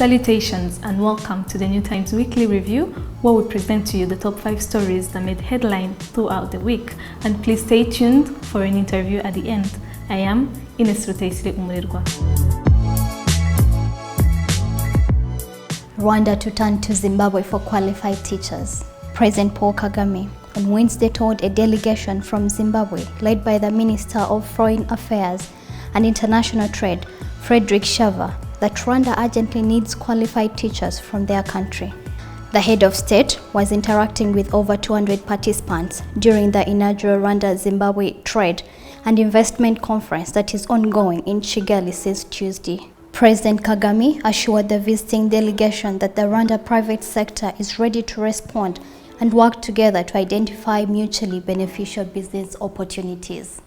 Salutations and welcome to the New Times Weekly Review, where we present to you the top 5 stories that made headline throughout the week. And please stay tuned for an interview at the end. I am Ines Ruteisile Umurirwa. Rwanda to turn to Zimbabwe for qualified teachers. President Paul Kagame on Wednesday told a delegation from Zimbabwe led by the Minister of Foreign Affairs and International Trade, Frederick Shava, that Rwanda urgently needs qualified teachers from their country. The head of state was interacting with over 200 participants during the inaugural Rwanda-Zimbabwe Trade and Investment Conference that is ongoing in Kigali since Tuesday. President Kagame assured the visiting delegation that the Rwanda private sector is ready to respond and work together to identify mutually beneficial business opportunities.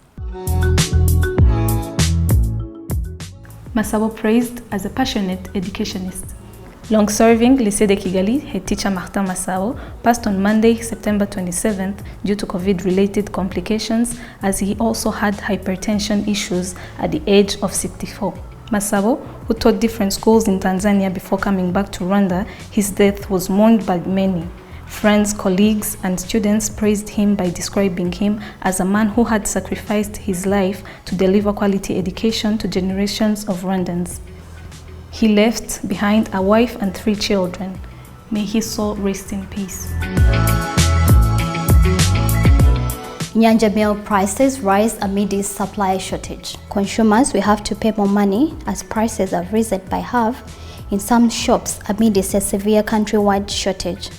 Masabo praised as a passionate educationist. Long-serving Lycée de Kigali head teacher Martin Masabo passed on Monday, September 27th due to COVID-related complications, as he also had hypertension issues at the age of 64. Masabo, who taught different schools in Tanzania before coming back to Rwanda, his death was mourned by many. Friends, colleagues, and students praised him by describing him as a man who had sacrificed his life to deliver quality education to generations of Rwandans. He left behind a wife and 3 children. May his soul rest in peace. Nyanja milk prices rise amid this supply shortage. Consumers will have to pay more money as prices have risen by half in some shops amid a severe countrywide shortage.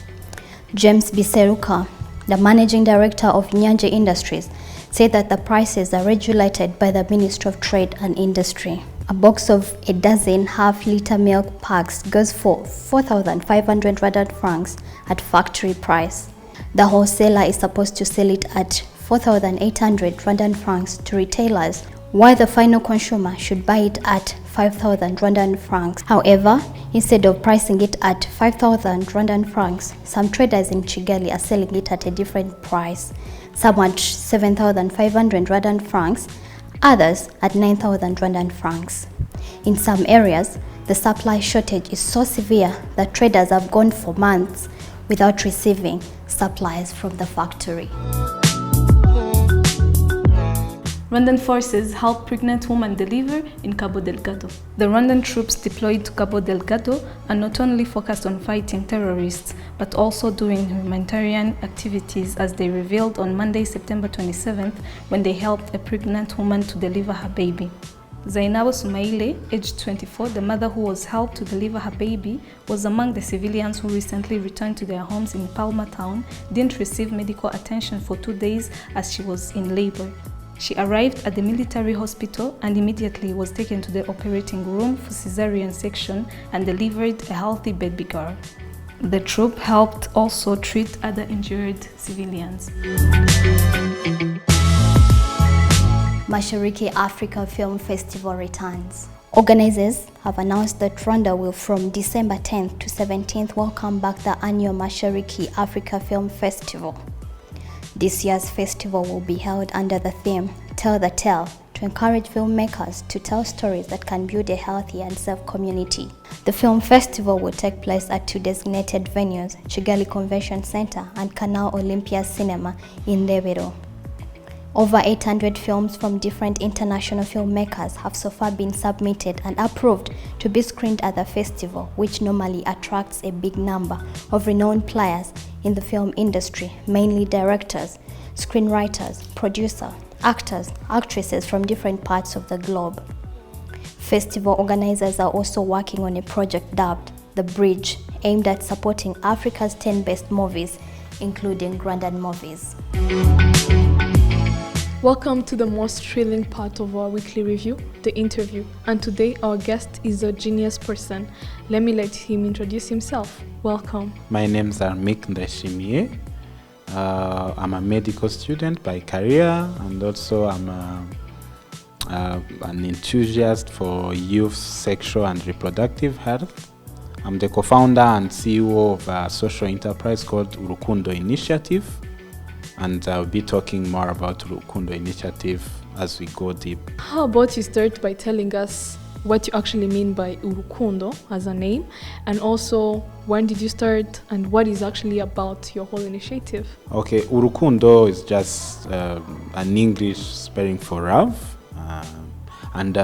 James Biseruka, the managing director of Nyanja Industries, said that the prices are regulated by the Ministry of Trade and Industry. A box of a dozen half-liter milk packs goes for 4,500 Rwandan francs at factory price. The wholesaler is supposed to sell it at 4,800 Rwandan francs to retailers, while the final consumer should buy it at 5,000 Rwandan francs. However, instead of pricing it at 5,000 Rwandan francs, some traders in Kigali are selling it at a different price, some at 7,500 Rwandan francs, others at 9,000 Rwandan francs. In some areas, the supply shortage is so severe that traders have gone for months without receiving supplies from the factory. Rwandan forces help pregnant women deliver in Cabo Delgado. The Rwandan troops deployed to Cabo Delgado are not only focused on fighting terrorists, but also doing humanitarian activities, as they revealed on Monday, September 27th, when they helped a pregnant woman to deliver her baby. Zainabo Sumaile, aged 24, the mother who was helped to deliver her baby, was among the civilians who recently returned to their homes in Palma town, didn't receive medical attention for 2 days as she was in labor. She arrived at the military hospital and immediately was taken to the operating room for cesarean section and delivered a healthy baby girl. The troop helped also treat other injured civilians. Mashariki Africa Film Festival returns. Organizers have announced that Rwanda will from December 10th to 17th welcome back the annual Mashariki Africa Film Festival. This year's festival will be held under the theme Tell the Tale, to encourage filmmakers to tell stories that can build a healthy and safe community. The film festival will take place at 2 designated venues, Kigali Convention Center and Canal Olympia Cinema in Rebero. Over 800 films from different international filmmakers have so far been submitted and approved to be screened at the festival, which normally attracts a big number of renowned players in the film industry, mainly directors, screenwriters, producers, actors, actresses from different parts of the globe. Festival organizers are also working on a project dubbed The Bridge, aimed at supporting Africa's 10 best movies, including Rwandan movies. Welcome to the most thrilling part of our weekly review, the interview. And today our guest is a genius person. Let me let him introduce himself. Welcome. My name is Armik Ndashimiye. I'm a medical student by career, and also I'm an enthusiast for youth sexual and reproductive health. I'm the co-founder and CEO of a social enterprise called Urukundo Initiative. And I'll be talking more about Rukundo Initiative as we go deep. How about you start by telling us what you actually mean by Urukundo as a name, and also when did you start and what is actually about your whole initiative. Okay, Urukundo is just an English spelling for love, and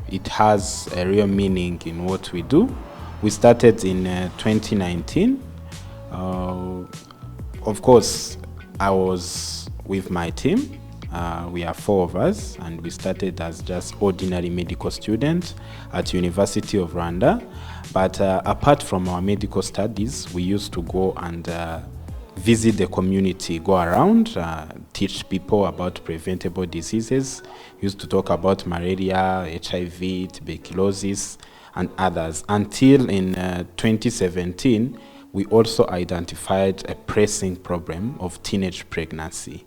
it has a real meaning in what we do. We started in 2019. Of course, I was with my team. We are 4 of us, and we started as just ordinary medical students at University of Rwanda. But apart from our medical studies, we used to go and visit the community, go around, teach people about preventable diseases. Used to talk about malaria, HIV, tuberculosis, and others. Until in 2017, we also identified a pressing problem of teenage pregnancy.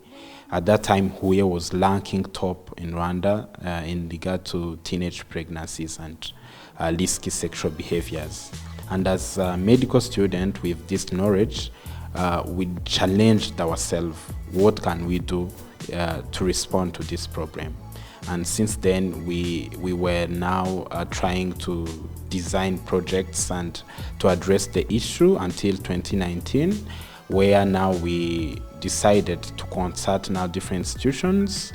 At that time, Huye was ranking top in Rwanda in regard to teenage pregnancies and risky sexual behaviors. And as a medical student with this knowledge, we challenged ourselves, what can we do to respond to this problem? And since then, we were now trying to design projects and to address the issue until 2019, where now we decided to consult now different institutions.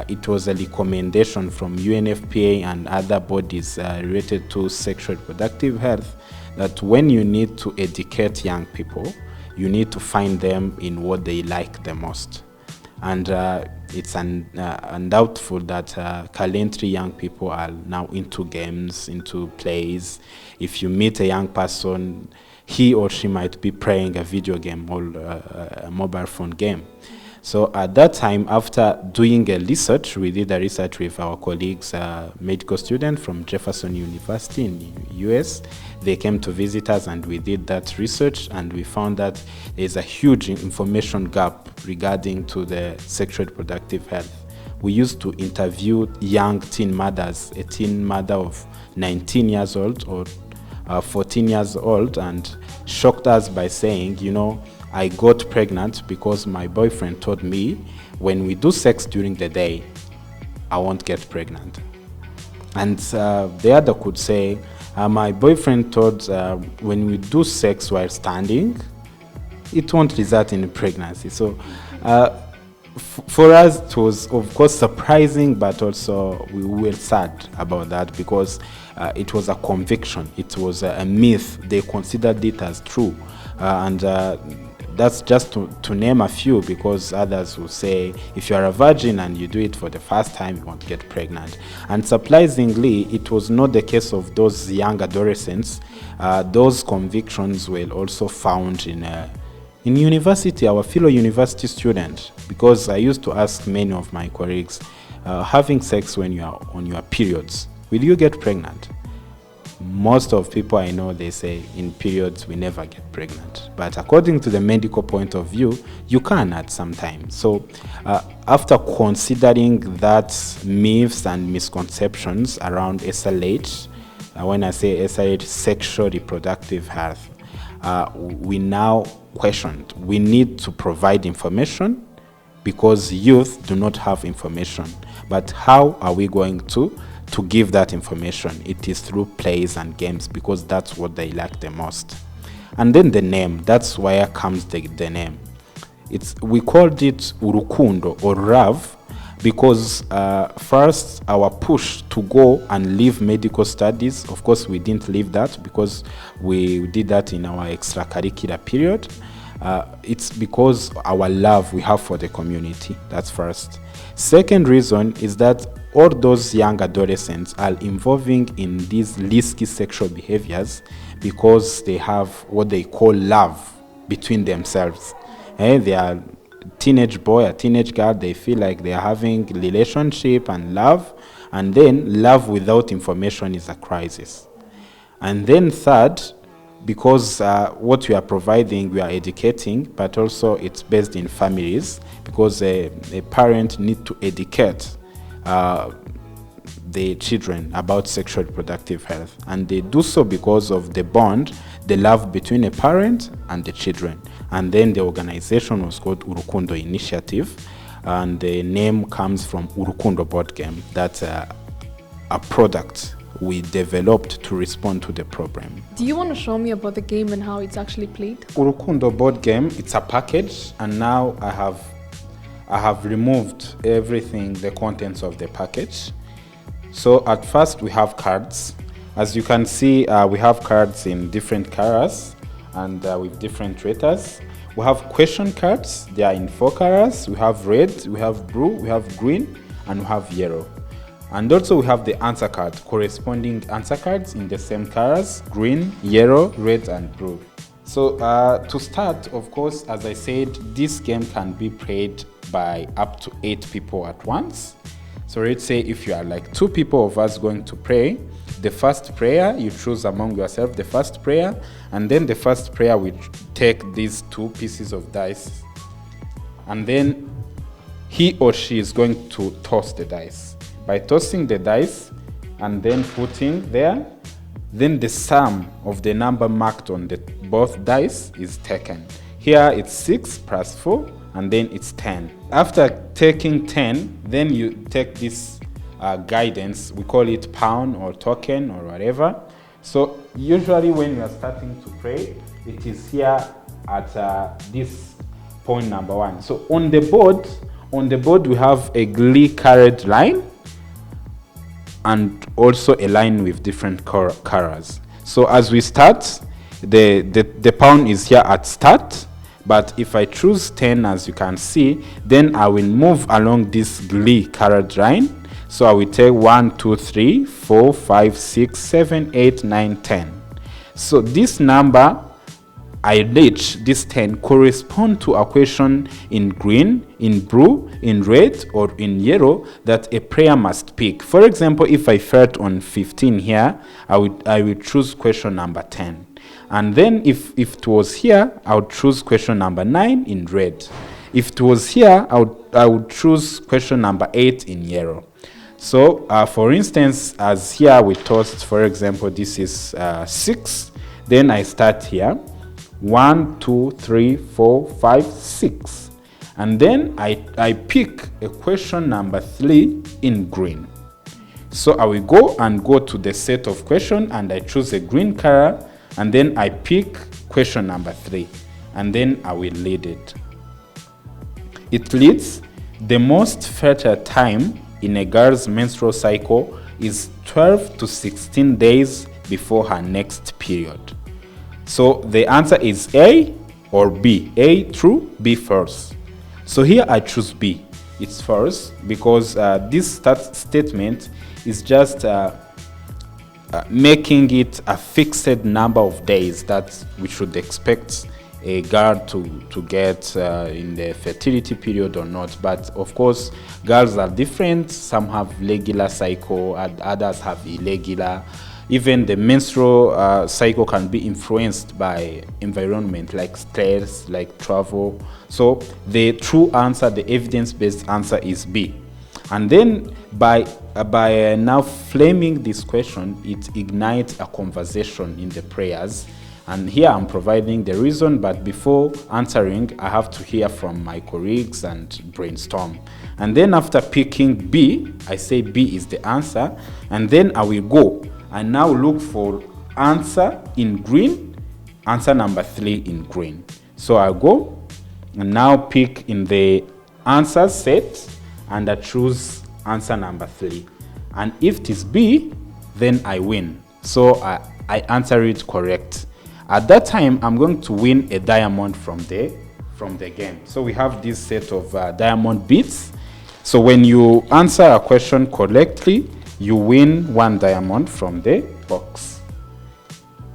It was a recommendation from UNFPA and other bodies related to sexual reproductive health that when you need to educate young people, you need to find them in what they like the most. And it's undoubtful that currently young people are now into games, into plays. If you meet a young person, he or she might be playing a video game or a mobile phone game. So at that time, after doing a research, we did a research with our colleagues, medical students from Jefferson University in the US. They came to visit us and we did that research, and we found that there's a huge information gap regarding to the sexual reproductive health. We used to interview young teen mothers, a teen mother of 19 years old or 14 years old, and shocked us by saying, you know, I got pregnant because my boyfriend told me when we do sex during the day, I won't get pregnant. And the other could say, my boyfriend thought when we do sex while standing, it won't result in pregnancy. So for us, it was of course surprising, but also we were sad about that because it was a conviction. It was a myth. They considered it as true. And that's just to name a few, because others will say if you are a virgin and you do it for the first time, you won't get pregnant. And surprisingly, it was not the case of those young adolescents. Those convictions were also found in university, our fellow university students, because I used to ask many of my colleagues, having sex when you are on your periods, will you get pregnant? Most of people I know, they say in periods we never get pregnant. But according to the medical point of view, you can at some time. So after considering that myths and misconceptions around SRH, when I say SRH, sexual reproductive health, we now questioned, we need to provide information because youth do not have information. But how are we going to give that information? It is through plays and games, because that's what they like the most. And then the name, that's where comes the name. We called it Urukundo or Love because first our push to go and leave medical studies, of course we didn't leave that because we did that in our extracurricular period. It's because our love we have for the community, that's first. Second reason is that all those young adolescents are involving in these risky sexual behaviors because they have what they call love between themselves. They are teenage boy or teenage girl, they feel like they are having relationship and love, and then love without information is a crisis. And then third, because what we are providing, we are educating, but also it's based in families, because a parent need to educate the children about sexual reproductive health, and they do so because of the bond, the love between a parent and the children. And then the organization was called Urukundo Initiative, and the name comes from Urukundo board game. That's a product we developed to respond to the problem. Do you want to show me about the game and how it's actually played? Urukundo board game, it's a package, and now I have removed everything, the contents of the package. So at first we have cards. As you can see, we have cards in different colors and with different raters. We have question cards. They are in 4 colors. We have red, we have blue, we have green, and we have yellow. And also we have the answer card, corresponding answer cards in the same colors: green, yellow, red, and blue. So to start, of course, as I said, this game can be played by up to 8 people at once. So let's say if you are like 2 people of us going to play, the first player, you choose among yourself the first player, and then the first player will take these 2 pieces of dice, and then he or she is going to toss the dice. By tossing the dice and then putting there, then the sum of the number marked on the both dice is taken. Here it's 6 plus 4, and then it's 10. After taking 10, then you take this guidance, we call it pound or token or whatever. So usually when you are starting to play, it is here at this point number 1. So on the board we have a glee-colored line and also a line with different colors. So as we start, the pound is here at start, but if I choose 10, as you can see, then I will move along this glee-colored line. So I will take 1, 2, 3, 4, 5, 6, 7, 8, 9, 10. So this number I reach, this 10, correspond to a question in green, in blue, in red, or in yellow that a player must pick. For example, if I felt on 15 here, I would choose question number 10. And then if it was here, I would choose question number 9 in red. If it was here, I would choose question number 8 in yellow. So for instance, as here we tossed, for example, this is 6, then I start here. 1, 2, 3, 4, 5, 6. And then I pick a question number 3 in green. So I will go to the set of question and I choose a green color, and then I pick question number 3, and then I will lead it. It leads. The most fertile time in a girl's menstrual cycle is 12 to 16 days before her next period. So the answer is A or B. A true, B false. So here I choose B. It's false because this statement is just making it a fixed number of days that we should expect a girl to get in the fertility period or not. But of course, girls are different. Some have regular cycle and others have irregular. Even the menstrual cycle can be influenced by environment, like stress, like travel. So the true answer, the evidence-based answer is B. And then by now framing this question, it ignites a conversation in the prayers. And here I'm providing the reason, but before answering, I have to hear from my colleagues and brainstorm. And then after picking B, I say B is the answer, and then I will go and now look for answer in green, answer number 3 in green. So I go and now pick in the answer set and I choose answer number 3. And if it is B, then I win. So I answer it correct. At that time, I'm going to win a diamond from the game. So we have this set of diamond bits. So when you answer a question correctly, you win 1 diamond from the box.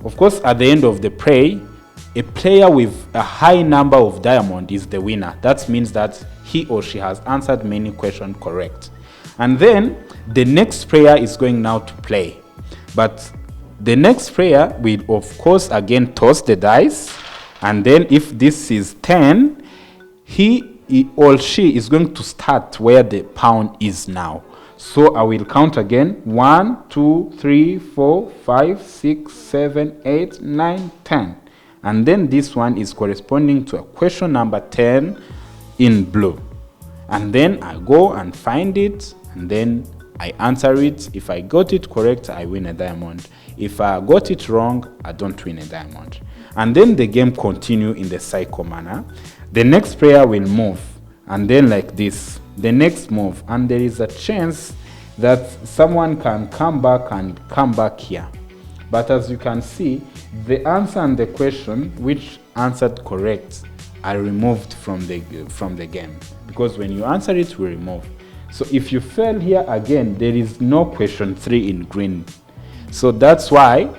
Of course, at the end of the play, a player with a high number of diamonds is the winner. That means that he or she has answered many questions correct. And then the next player is going now to play. But the next player will, of course, again toss the dice. And then if this is 10, he or she is going to start where the pound is now. So I will count again. 1, 2, 3, 4, 5, 6, 7, 8, 9, 10. And then this one is corresponding to a question number 10 in blue. And then I go and find it, and then I answer it. If I got it correct, I win a diamond. If I got it wrong, I don't win a diamond. And then the game continue in the cycle manner. The next player will move, and then like this, the next move, and there is a chance that someone can come back here. But as you can see, the answer and the question which answered correct are removed from the game, because when you answer it, we remove. So if you fail here again, there is no question 3 in green. So that's why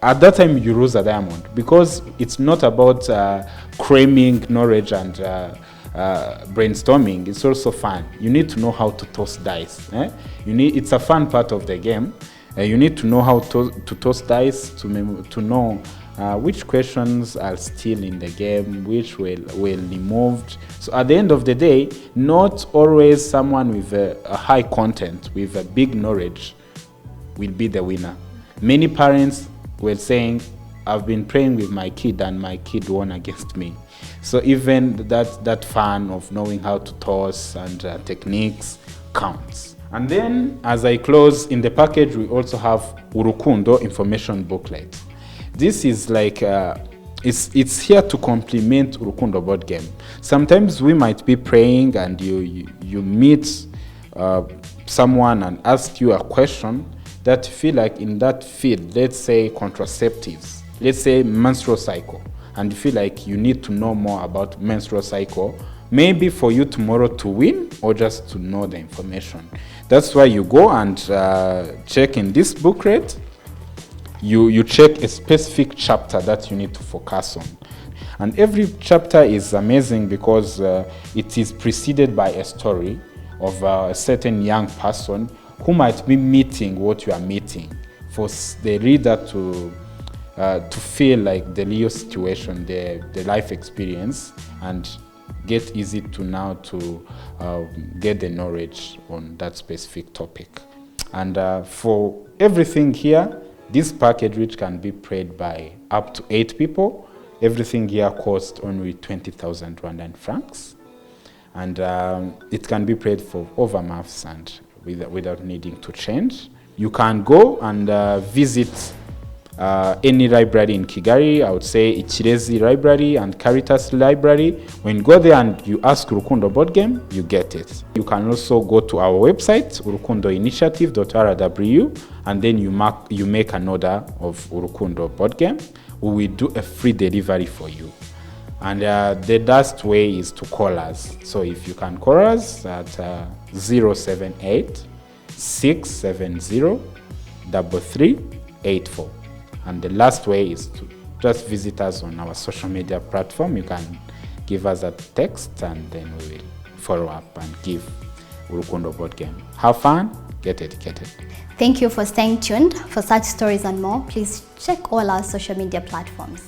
at that time you lose a diamond, because it's not about cramming knowledge and brainstorming. It's also fun. You need to know how to toss dice. It's a fun part of the game. You need to know how to toss dice, to know which questions are still in the game, which will removed. So at the end of the day, not always someone with a high content, with a big knowledge, will be the winner. Many parents were saying, I've been playing with my kid and my kid won against me. So even that fun of knowing how to toss and techniques counts. And then as I close, in the package we also have Urukundo information booklet. This is like it's here to complement Urukundo board game. Sometimes we might be praying and you meet someone and ask you a question that feel like in that field, let's say contraceptives, let's say menstrual cycle, and you feel like you need to know more about menstrual cycle, maybe for you tomorrow to win or just to know the information. That's why you go and check in this booklet. You check a specific chapter that you need to focus on. And every chapter is amazing because it is preceded by a story of a certain young person who might be meeting what you are meeting, for the reader to feel like the real situation, the life experience, and get easy to now to get the knowledge on that specific topic. And for everything here, this package, which can be played by up to 8 people, everything here costs only 20,000 Rwandan francs. And it can be played for over months and without needing to change. You can go and visit any library in Kigali. I would say Ikirezi Library and Caritas Library. When you go there and you ask Urukundo board game, you get it. You can also go to our website, urukundoinitiative.rw, and then you make an order of Urukundo board game. We will do a free delivery for you. And the last way is to call us. So if you can call us at 078 670 3384. And the last way is to just visit us on our social media platform. You can give us a text and then we will follow up and give Urukundo board game. Have fun, get educated. Thank you for staying tuned. For such stories and more, please check all our social media platforms.